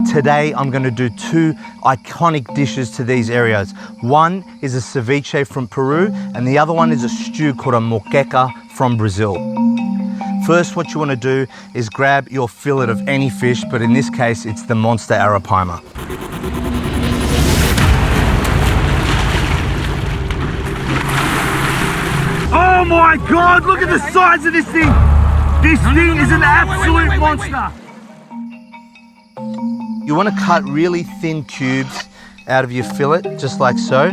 today I'm going to do two iconic dishes to these areas. One is a ceviche from Peru, and the other one is a stew called a moqueca from Brazil. First, what you want to do is grab your fillet of any fish, but in this case, it's the monster arapaima. Oh my God, look at the size of this thing. This thing is an absolute monster. You want to cut really thin cubes out of your fillet, just like so.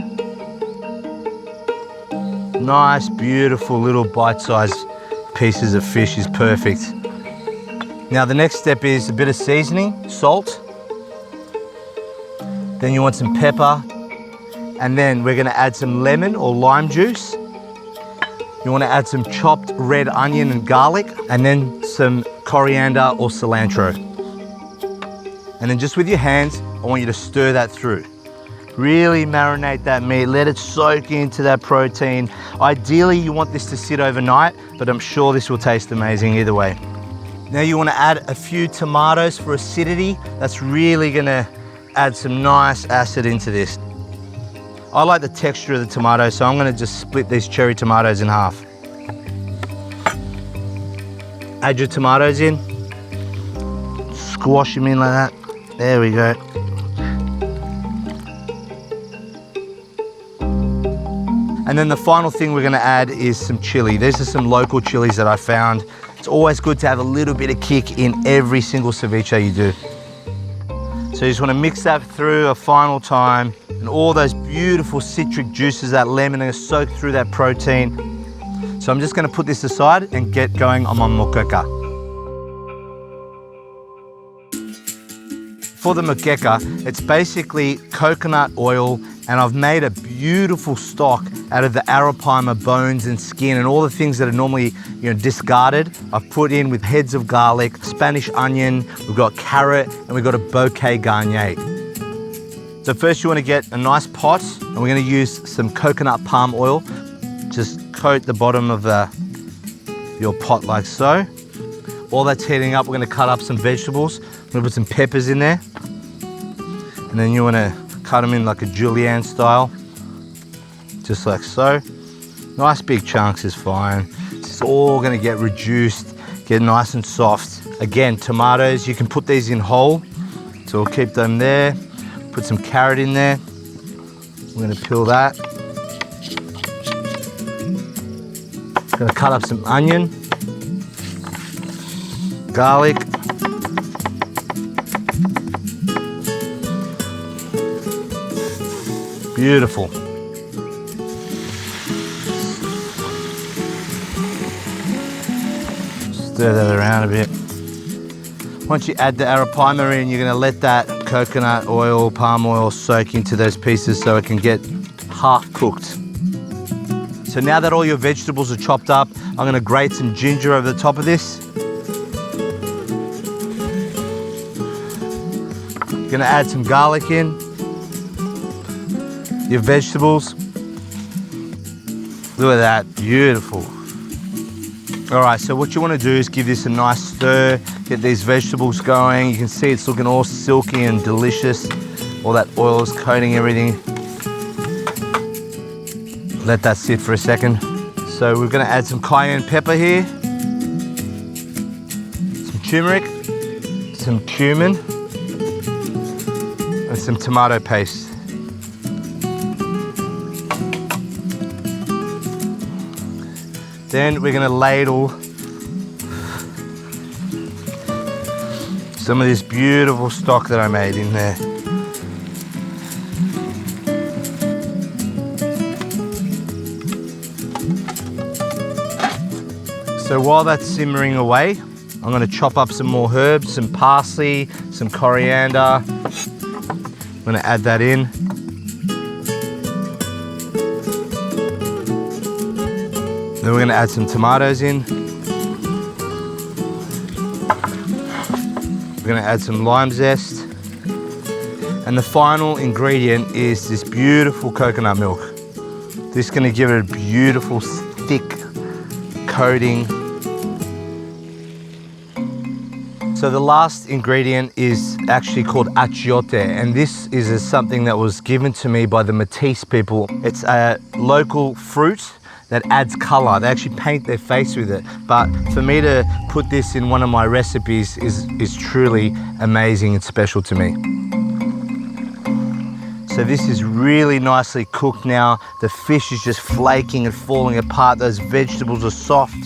Nice, beautiful little bite-sized pieces of fish is perfect. Now the next step is a bit of seasoning, salt. Then you want some pepper. And then we're going to add some lemon or lime juice. You want to add some chopped red onion and garlic, and then some coriander or cilantro. And then just with your hands, I want you to stir that through. Really marinate that meat, let it soak into that protein. Ideally, you want this to sit overnight, but I'm sure this will taste amazing either way. Now you want to add a few tomatoes for acidity. That's really going to add some nice acid into this. I like the texture of the tomato, so I'm going to just split these cherry tomatoes in half. Add your tomatoes in. Squash them in like that. There we go. And then the final thing we're going to add is some chili. These are some local chilies that I found. It's always good to have a little bit of kick in every single ceviche you do. So you just want to mix that through a final time, and all those beautiful citric juices, that lemon, are going to soak through that protein. So I'm just going to put this aside and get going on my moqueca. For the moqueca, it's basically coconut oil, and I've made a beautiful stock out of the arapaima bones and skin and all the things that are normally, discarded. I've put in with heads of garlic, Spanish onion, we've got carrot, and we've got a bouquet garnier. So first you want to get a nice pot, and we're going to use some coconut palm oil. Just coat the bottom of your pot like so. While that's heating up, we're going to cut up some vegetables. I'm going to put some peppers in there. And then you want to cut them in like a julienne style. Just like so. Nice big chunks is fine. It's all going to get reduced, get nice and soft. Again, tomatoes, you can put these in whole. So we'll keep them there. Put some carrot in there. We're going to peel that. Going to cut up some onion, garlic, beautiful. Stir that around a bit. Once you add the arapaima in, you're going to let that coconut oil, palm oil soak into those pieces so it can get half cooked. So now that all your vegetables are chopped up, I'm going to grate some ginger over the top of this. Going to add some garlic in. Your vegetables. Look at that, beautiful. All right, so what you want to do is give this a nice stir, get these vegetables going. You can see it's looking all silky and delicious. All that oil is coating everything. Let that sit for a second. So we're going to add some cayenne pepper here, some turmeric, some cumin, and some tomato paste. Then we're going to ladle some of this beautiful stock that I made in there. So while that's simmering away, I'm going to chop up some more herbs, some parsley, some coriander. I'm going to add that in. Then we're going to add some tomatoes in. We're going to add some lime zest. And the final ingredient is this beautiful coconut milk. This is going to give it a beautiful, thick coating. So the last ingredient is actually called achiote, and this is something that was given to me by the Matisse people. It's a local fruit that adds color. They actually paint their face with it. But for me to put this in one of my recipes is truly amazing and special to me. So this is really nicely cooked now. The fish is just flaking and falling apart. Those vegetables are soft.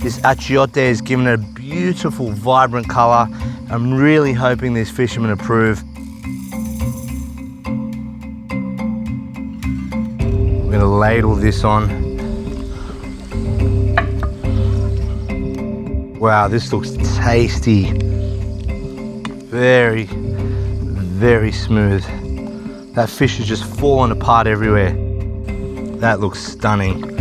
This achiote is giving it a beautiful, vibrant color. I'm really hoping these fishermen approve. I'm gonna ladle this on. Wow, this looks tasty. Very, very smooth. That fish is just falling apart everywhere. That looks stunning.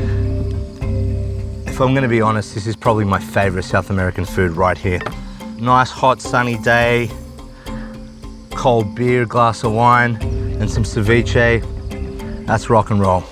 If I'm gonna be honest, this is probably my favorite South American food right here. Nice hot sunny day, cold beer, glass of wine, and some ceviche. That's rock and roll.